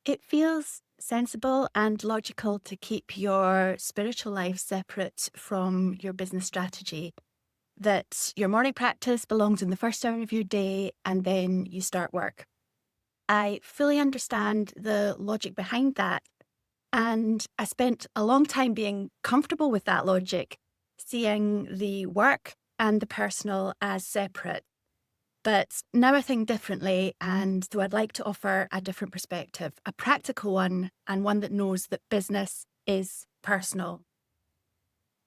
It feels sensible and logical to keep your spiritual life separate from your business strategy. That your morning practice belongs in the first hour of your day and then you start work. I fully understand the logic behind that. And I spent a long time being comfortable with that logic, seeing the work and the personal as separate. But now I think differently, and so I'd like to offer a different perspective, a practical one, and one that knows that business is personal.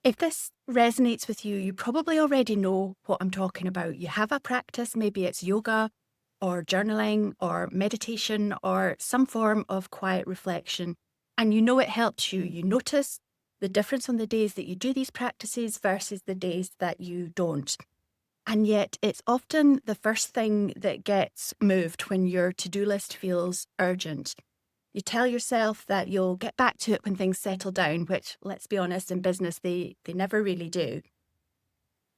If this resonates with you, you probably already know what I'm talking about. You have a practice, maybe it's yoga or journaling or meditation or some form of quiet reflection, and you know it helps you. You notice the difference on the days that you do these practices versus the days that you don't. And yet, it's often the first thing that gets moved when your to-do list feels urgent. You tell yourself that you'll get back to it when things settle down, which, let's be honest, in business, they never really do.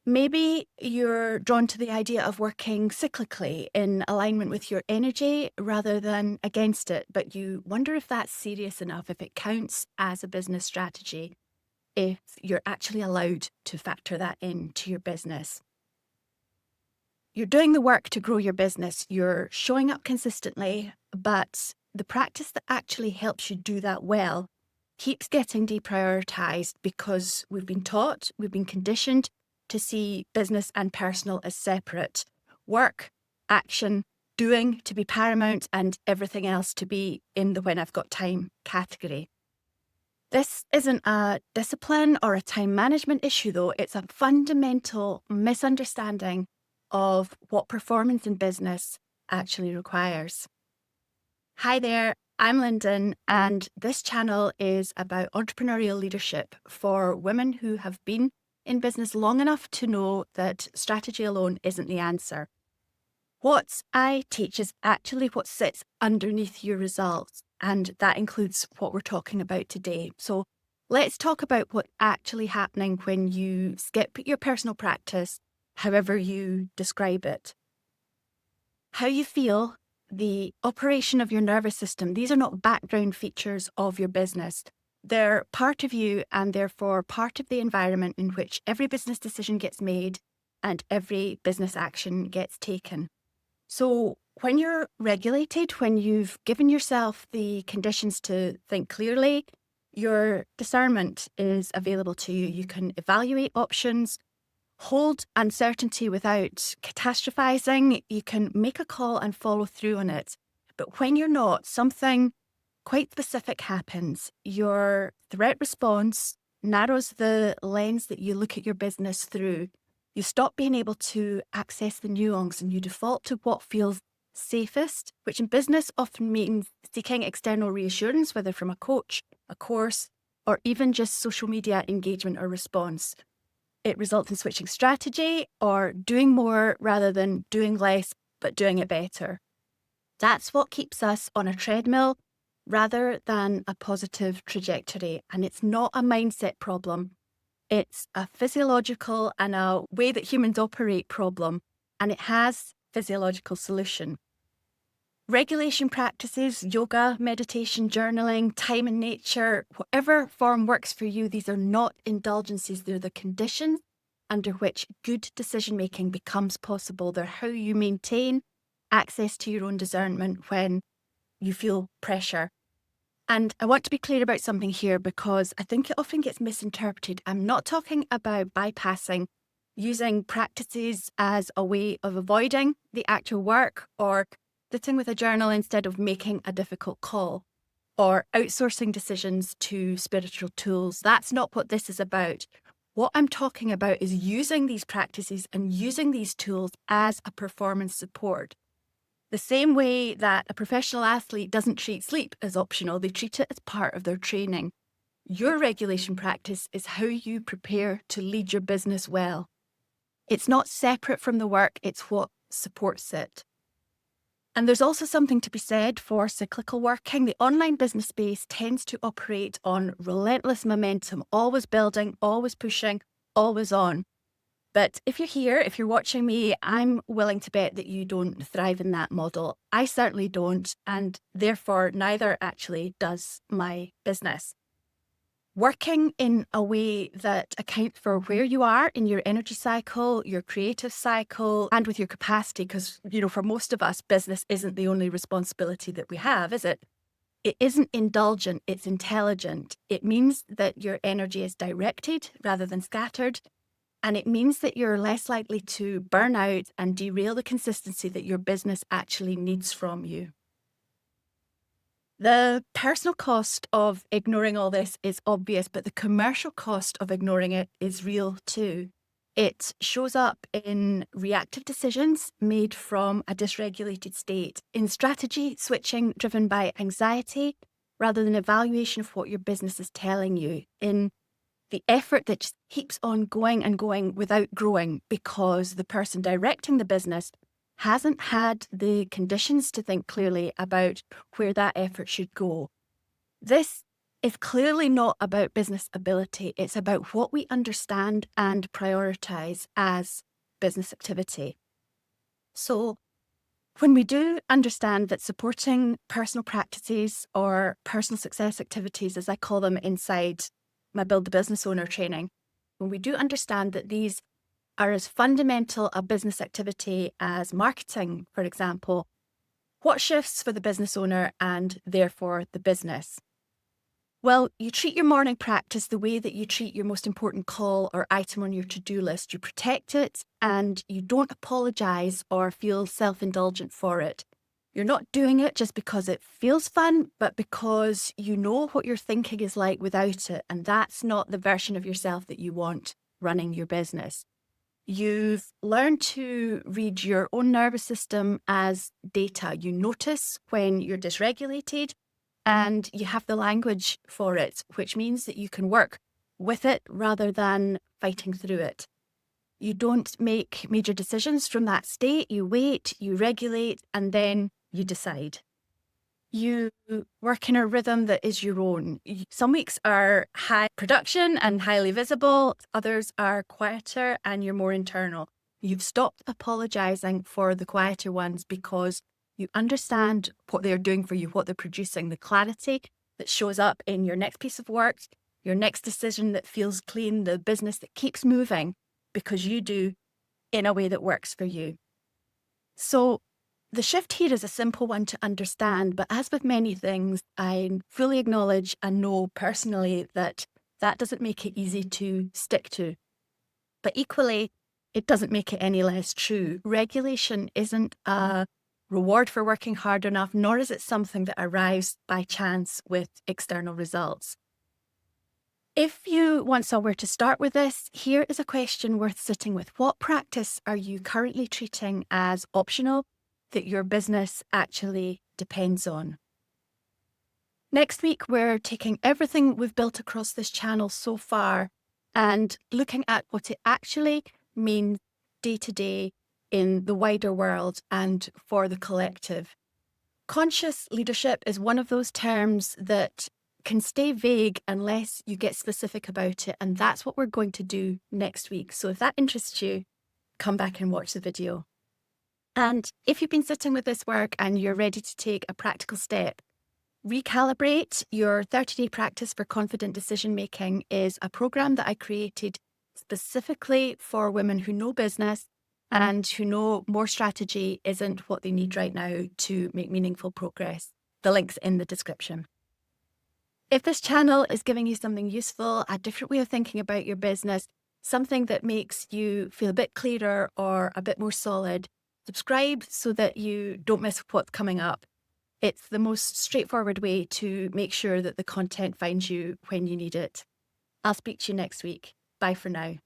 Maybe you're drawn to the idea of working cyclically in alignment with your energy rather than against it, but you wonder if that's serious enough, if it counts as a business strategy, if you're actually allowed to factor that into your business. You're doing the work to grow your business. You're showing up consistently, but the practice that actually helps you do that well keeps getting deprioritized because we've been taught, we've been conditioned to see business and personal as separate. Work, action, doing to be paramount, and everything else to be in the when I've got time category. This isn't a discipline or a time management issue, though. It's a fundamental misunderstanding of what performance in business actually requires. Hi there, I'm Lyndon, and this channel is about entrepreneurial leadership for women who have been in business long enough to know that strategy alone isn't the answer. What I teach is actually what sits underneath your results, and that includes what we're talking about today. So let's talk about what's actually happening when you skip your personal practice, however you describe it. How you feel, the operation of your nervous system, these are not background features of your business. They're part of you and therefore part of the environment in which every business decision gets made and every business action gets taken. So when you're regulated, when you've given yourself the conditions to think clearly, your discernment is available to you. You can evaluate options, hold uncertainty without catastrophizing. You can make a call and follow through on it. But when you're not, something quite specific happens. Your threat response narrows the lens that you look at your business through. You stop being able to access the nuance and you default to what feels safest, which in business often means seeking external reassurance, whether from a coach, a course, or even just social media engagement or response. It results in switching strategy or doing more rather than doing less, but doing it better. That's what keeps us on a treadmill rather than a positive trajectory. And it's not a mindset problem. It's a physiological and a way that humans operate problem, and it has physiological solution. Regulation practices, yoga, meditation, journaling, time in nature, whatever form works for you, these are not indulgences. They're the conditions under which good decision-making becomes possible. They're how you maintain access to your own discernment when you feel pressure. And I want to be clear about something here because I think it often gets misinterpreted. I'm not talking about bypassing using practices as a way of avoiding the actual work or sitting with a journal instead of making a difficult call or outsourcing decisions to spiritual tools. That's not what this is about. What I'm talking about is using these practices and using these tools as a performance support. The same way that a professional athlete doesn't treat sleep as optional, they treat it as part of their training. Your regulation practice is how you prepare to lead your business well. It's not separate from the work, it's what supports it. And there's also something to be said for cyclical working. The online business space tends to operate on relentless momentum, always building, always pushing, always on. But if you're here, if you're watching me, I'm willing to bet that you don't thrive in that model. I certainly don't, and therefore neither actually does my business. Working in a way that accounts for where you are in your energy cycle, your creative cycle, and with your capacity, because, for most of us, business isn't the only responsibility that we have, is it? It isn't indulgent, it's intelligent. It means that your energy is directed rather than scattered. And it means that you're less likely to burn out and derail the consistency that your business actually needs from you. The personal cost of ignoring all this is obvious, but the commercial cost of ignoring it is real too. It shows up in reactive decisions made from a dysregulated state, in strategy switching driven by anxiety rather than evaluation of what your business is telling you, in the effort that just keeps on going and going without growing because the person directing the business hasn't had the conditions to think clearly about where that effort should go. This is clearly not about business ability. It's about what we understand and prioritize as business activity. So when we do understand that supporting personal practices or personal success activities, as I call them inside my Build the Business Owner training, when we do understand that these are as fundamental a business activity as marketing, for example, what shifts for the business owner and therefore the business? Well, you treat your morning practice the way that you treat your most important call or item on your to-do list. You protect it and you don't apologize or feel self-indulgent for it. You're not doing it just because it feels fun, but because you know what your thinking is like without it. And that's not the version of yourself that you want running your business. You've learned to read your own nervous system as data. You notice when you're dysregulated and you have the language for it, which means that you can work with it rather than fighting through it. You don't make major decisions from that state. You wait, you regulate, and then you decide. You work in a rhythm that is your own. Some weeks are high production and highly visible. Others are quieter and you're more internal. You've stopped apologizing for the quieter ones because you understand what they're doing for you, what they're producing, the clarity that shows up in your next piece of work, your next decision that feels clean, the business that keeps moving because you do in a way that works for you. So the shift here is a simple one to understand, but as with many things, I fully acknowledge and know personally that that doesn't make it easy to stick to. But equally, it doesn't make it any less true. Regulation isn't a reward for working hard enough, nor is it something that arrives by chance with external results. If you want somewhere to start with this, here is a question worth sitting with. What practice are you currently treating as optional that your business actually depends on? Next week, we're taking everything we've built across this channel so far and looking at what it actually means day to day in the wider world and for the collective. Conscious leadership is one of those terms that can stay vague unless you get specific about it. And that's what we're going to do next week. So if that interests you, come back and watch the video. And if you've been sitting with this work and you're ready to take a practical step, Recalibrate, your 30-day practice for confident decision making, is a program that I created specifically for women who know business and who know more strategy isn't what they need right now to make meaningful progress. The link's in the description. If this channel is giving you something useful, a different way of thinking about your business, something that makes you feel a bit clearer or a bit more solid, subscribe so that you don't miss what's coming up. It's the most straightforward way to make sure that the content finds you when you need it. I'll speak to you next week. Bye for now.